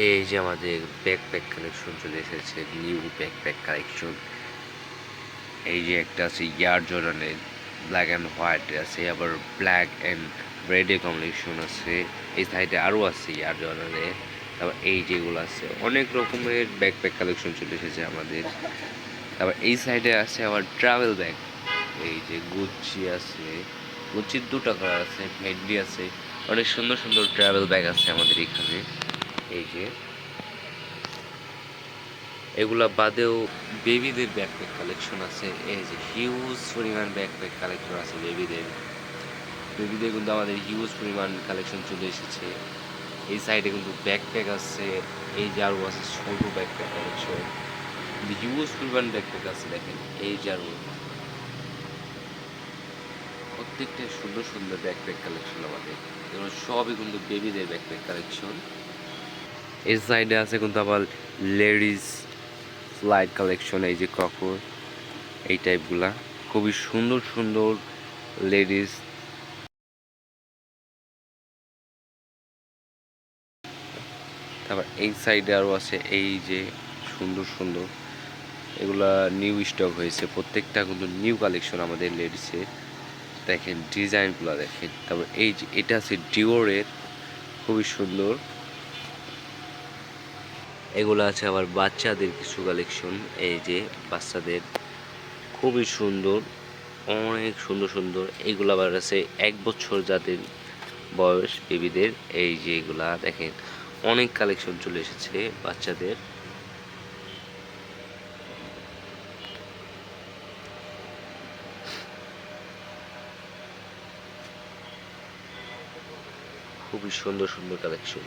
এই যে আমাদের ব্যাকপ্যাক কালেকশন চলে এসেছে, নিউ ব্যাকপ্যাক কালেকশন। এই যে একটা আছে ইয়ার জর্ডানের ব্ল্যাক অ্যান্ড হোয়াইট আছে, আবার ব্ল্যাক অ্যান্ড রেডে কম্বিনেশন আছে। এই সাইডে আরও আছে ইয়ার জর্ডানের। তারপর এই যেগুলো আছে অনেক রকমের ব্যাকপ্যাক কালেকশন চলে এসেছে আমাদের। তারপর এই সাইডে আছে আবার ট্রাভেল ব্যাগ। এই যে গুচ্ছি আছে, গুচ্ছির দুটো কালার আছে, ভেন্ডি আছে, অনেক সুন্দর সুন্দর ট্রাভেল ব্যাগ আছে আমাদের এখানে। এই যে এগুলা বাদেও বেবিদের ব্যাকপ্যাক কালেকশন আছে। এই যে হিউজ পরিমাণ ব্যাকপ্যাক কালেকশন আছে বেবিদের। বেবিদের কিন্তু আমাদের হিউজ পরিমাণ কালেকশন চলে এসেছে। এই সাইডে কিন্তু ব্যাকপ্যাক আছে, এই যে আরও আছে ছোট ব্যাকপ্যাক কালেকশন। হিউজ পরিমাণ ব্যাকপ্যাক আছে, দেখেন এই যে আরও প্রত্যেকটা সুন্দর সুন্দর ব্যাকপ্যাক কালেকশন আমাদের। এগুলো সবই কিন্তু বেবিদের ব্যাকপ্যাক কালেকশন। এই সাইডে আছে কিন্তু আবার লেডিস ফ্লাইট কালেকশন। এই যে ক্রকো এই টাইপগুলা খুবই সুন্দর সুন্দর লেডিস। তারপর এই সাইডে আরও আছে এই যে সুন্দর সুন্দর, এগুলা নিউ স্টক হয়েছে, প্রত্যেকটা কিন্তু নিউ কালেকশন আমাদের লেডিসের। দেখেন ডিজাইনগুলো দেখেন। তারপর এই যে এটা আছে ডিওরের, খুবই সুন্দর। এগুলো আছে আবার বাচ্চাদের কিছু কালেকশন। এই যে বাচ্চাদের খুবই সুন্দর, অনেক সুন্দর সুন্দর। এইগুলো আবার আছে 1 বছর যাদের বয়স বেবিদের। এই যে এগুলা দেখেন অনেক কালেকশন চলে এসেছে বাচ্চাদের। খুবই সুন্দর সুন্দর কালেকশন।